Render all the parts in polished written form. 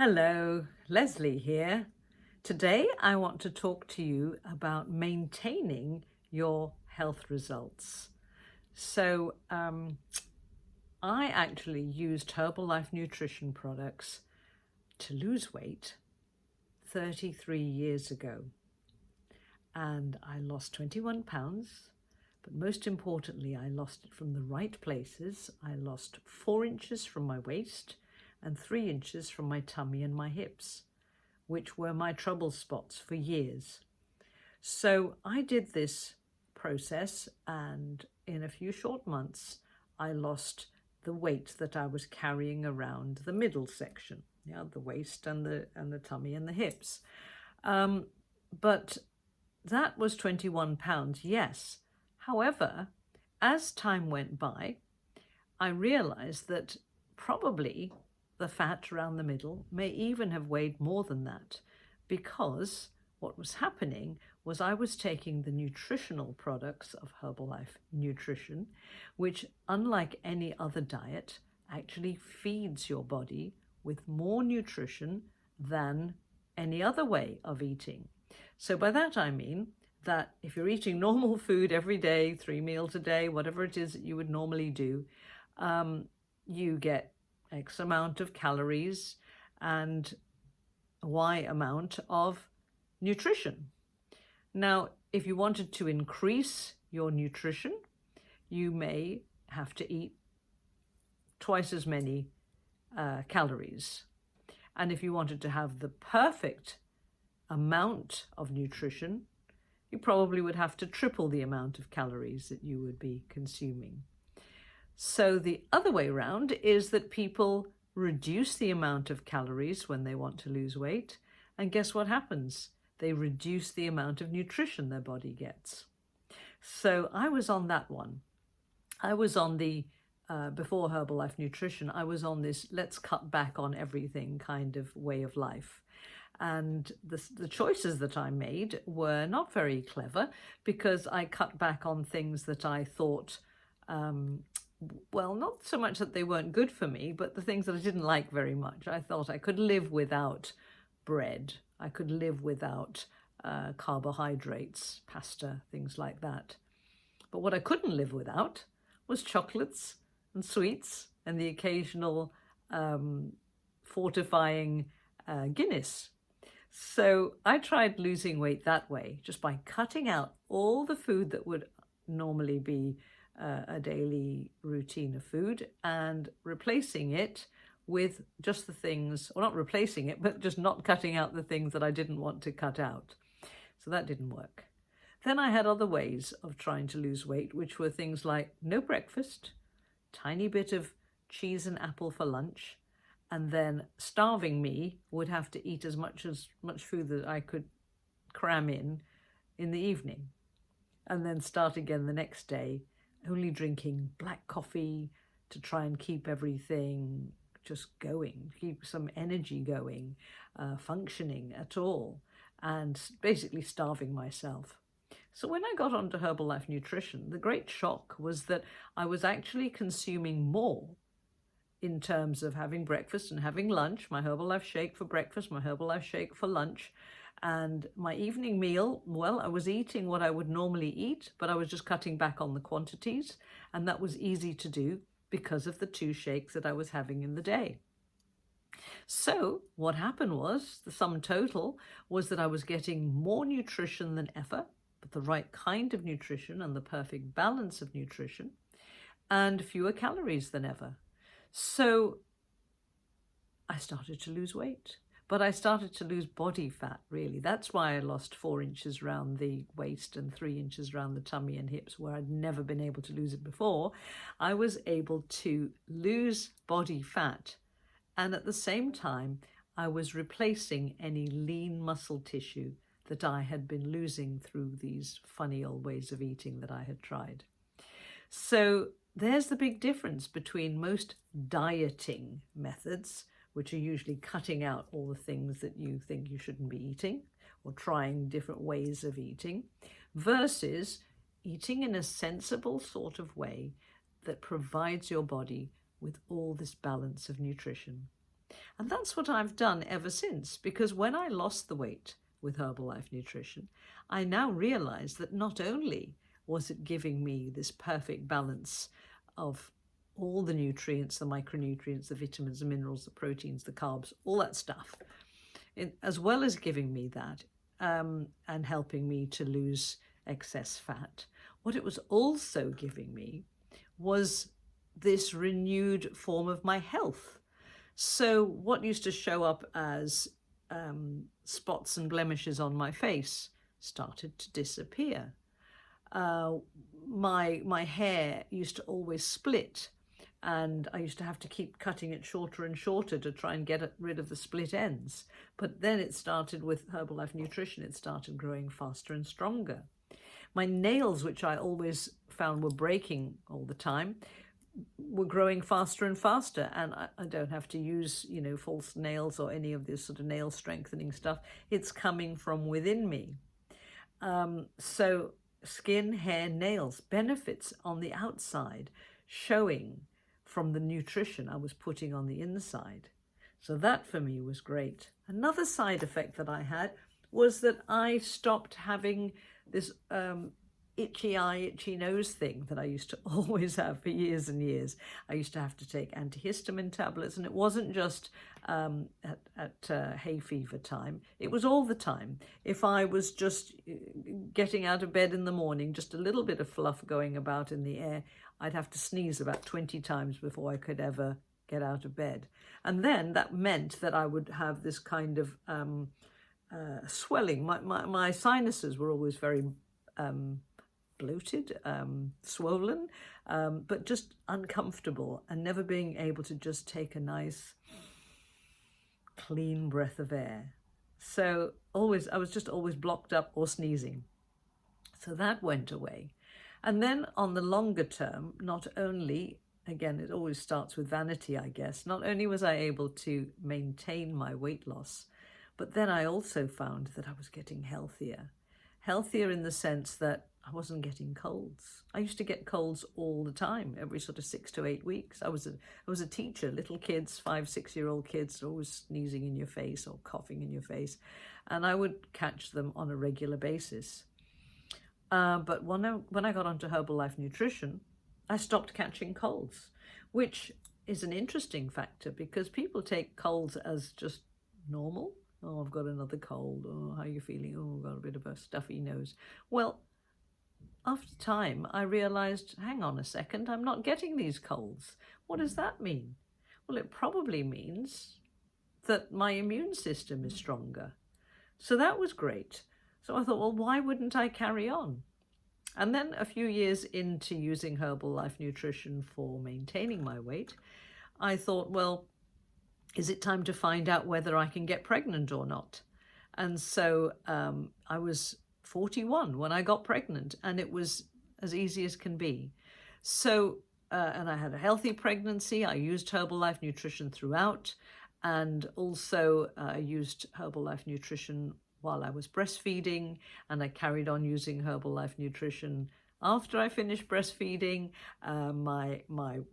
Hello, Leslie here. Today I want to talk to you about maintaining your health results. I actually used Herbalife nutrition products to lose weight 33 years ago. And I lost 21 pounds, but most importantly, I lost it from the right places. I lost 4 inches from my waist and 3 inches from my tummy and my hips, which were my trouble spots for years. So I did this process, and in a few short months, I lost the weight that I was carrying around the middle section, the waist and the tummy and the hips. But that was 21 pounds, yes. However, as time went by, I realized that probably the fat around the middle may even have weighed more than that, because what was happening was I was taking the nutritional products of Herbalife Nutrition, which, unlike any other diet, actually feeds your body with more nutrition than any other way of eating. So by that I mean that if you're eating normal food every day, 3 meals a day, whatever it is that you would normally do, you get X amount of calories and Y amount of nutrition. Now, if you wanted to increase your nutrition, you may have to eat twice as many calories. And if you wanted to have the perfect amount of nutrition, you probably would have to triple the amount of calories that you would be consuming. So the other way around is that people reduce the amount of calories when they want to lose weight, and guess what happens? They reduce the amount of nutrition their body gets. So I was on that one. I was on the, before Herbalife Nutrition, I was on this let's cut back on everything kind of way of life. And the choices that I made were not very clever, because I cut back on things that I thought, well, not so much that they weren't good for me, but the things that I didn't like very much. I thought I could live without bread. I could live without carbohydrates, pasta, things like that. But what I couldn't live without was chocolates and sweets and the occasional fortifying Guinness. So I tried losing weight that way, just by cutting out all the food that would normally be a daily routine of food, and replacing it with just the things, or not replacing it, but just not cutting out the things that I didn't want to cut out. So that didn't work. Then I had other ways of trying to lose weight, which were things like no breakfast, tiny bit of cheese and apple for lunch, and then starving me would have to eat as much food that I could cram in the evening, and then start again the next day, only drinking black coffee to try and keep everything just going, keep some energy going, functioning at all, and basically starving myself. So when I got onto Herbalife Nutrition, the great shock was that I was actually consuming more in terms of having breakfast and having lunch, my Herbalife shake for breakfast, my Herbalife shake for lunch, and my evening meal. Well, I was eating what I would normally eat, but I was just cutting back on the quantities, and that was easy to do because of the 2 shakes that I was having in the day. So what happened was, the sum total was that I was getting more nutrition than ever, but the right kind of nutrition and the perfect balance of nutrition, and fewer calories than ever. So I started to lose weight, but I started to lose body fat, really. That's why I lost 4 inches around the waist and 3 inches around the tummy and hips, where I'd never been able to lose it before. I was able to lose body fat, and at the same time, I was replacing any lean muscle tissue that I had been losing through these funny old ways of eating that I had tried. So there's the big difference between most dieting methods, which are usually cutting out all the things that you think you shouldn't be eating, or trying different ways of eating, versus eating in a sensible sort of way that provides your body with all this balance of nutrition. And that's what I've done ever since, because when I lost the weight with Herbalife Nutrition, I now realize that not only was it giving me this perfect balance of all the nutrients, the micronutrients, the vitamins, the minerals, the proteins, the carbs, all that stuff, as well as giving me that and helping me to lose excess fat, what it was also giving me was this renewed form of my health. So what used to show up as spots and blemishes on my face started to disappear. My hair used to always split, and I used to have to keep cutting it shorter and shorter to try and get rid of the split ends. But then it started with Herbalife Nutrition, it started growing faster and stronger. My nails, which I always found were breaking all the time, were growing faster and faster, and I don't have to use, false nails or any of this sort of nail strengthening stuff. It's coming from within me. So skin, hair, nails, benefits on the outside showing from the nutrition I was putting on the inside. So that for me was great. Another side effect that I had was that I stopped having this itchy eye, itchy nose thing that I used to always have for years and years. I used to have to take antihistamine tablets, and it wasn't just at hay fever time. It was all the time. If I was just getting out of bed in the morning, just a little bit of fluff going about in the air, I'd have to sneeze about 20 times before I could ever get out of bed. And then that meant that I would have this kind of swelling. My sinuses were always very bloated, swollen, but just uncomfortable, and never being able to just take a nice clean breath of air. So I was just always blocked up or sneezing. So that went away. And then on the longer term, not only, again, it always starts with vanity, I guess, not only was I able to maintain my weight loss, but then I also found that I was getting healthier. Healthier in the sense that I wasn't getting colds. I used to get colds all the time, every sort of 6 to 8 weeks. I was a teacher. Little kids, 5, 6-year-old kids, always sneezing in your face or coughing in your face, and I would catch them on a regular basis. But when I got onto Herbalife Nutrition, I stopped catching colds, which is an interesting factor because people take colds as just normal. Oh, I've got another cold. Oh, how are you feeling? Oh, I've got a bit of a stuffy nose. Well, after time, I realized, hang on a second, I'm not getting these colds. What does that mean? Well, it probably means that my immune system is stronger. So that was great. So I thought, well, why wouldn't I carry on? And then a few years into using Herbalife Nutrition for maintaining my weight, I thought, well, is it time to find out whether I can get pregnant or not? And so I was 41 when I got pregnant, and it was as easy as can be. So, and I had a healthy pregnancy. I used Herbalife Nutrition throughout, and also I used Herbalife Nutrition while I was breastfeeding, and I carried on using Herbalife Nutrition after I finished breastfeeding. My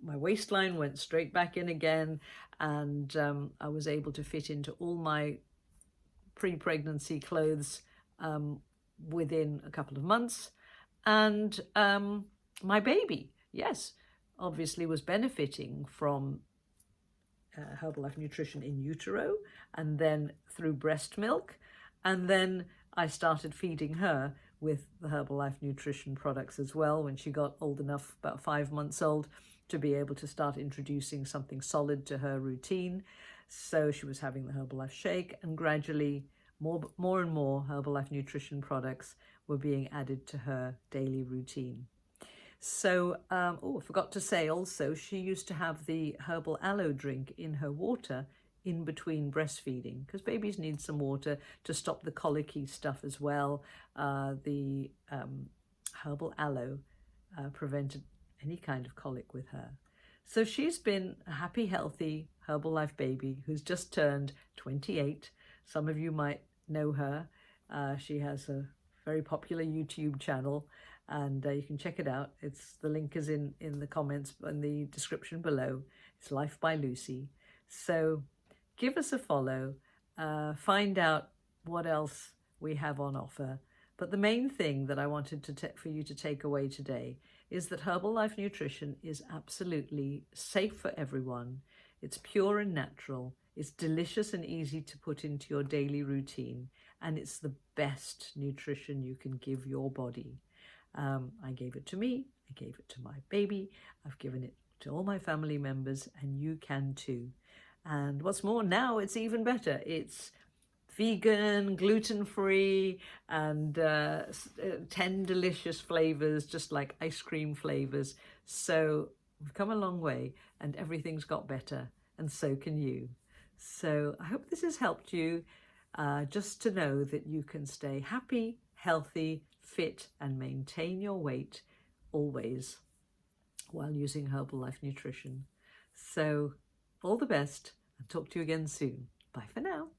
waistline went straight back in again, and I was able to fit into all my pre-pregnancy clothes within a couple of months. And my baby, yes, obviously was benefiting from Herbalife Nutrition in utero, and then through breast milk. And then I started feeding her with the Herbalife Nutrition products as well when she got old enough, about 5 months old, to be able to start introducing something solid to her routine. So she was having the Herbalife shake, and gradually more and more Herbalife Nutrition products were being added to her daily routine. So, I forgot to say also, she used to have the herbal aloe drink in her water in between breastfeeding, because babies need some water to stop the colicky stuff as well. The herbal aloe prevented any kind of colic with her. So she's been a happy, healthy Herbalife baby who's just turned 28. Some of you might know her. She has a very popular YouTube channel, and you can check it out. The link is in the comments and the description below. It's Life by Lucie. So give us a follow, find out what else we have on offer. But the main thing that I wanted for you to take away today is that Herbalife Nutrition is absolutely safe for everyone. It's pure and natural. It's delicious and easy to put into your daily routine. And it's the best nutrition you can give your body. I gave it to me. I gave it to my baby. I've given it to all my family members, and you can too. And what's more, now it's even better. It's vegan, gluten-free, and 10 delicious flavors, just like ice cream flavors. So we've come a long way, and everything's got better, and so can you. So I hope this has helped you just to know that you can stay happy, healthy, fit, and maintain your weight always while using Herbalife Nutrition. So all the best, and talk to you again soon. Bye for now.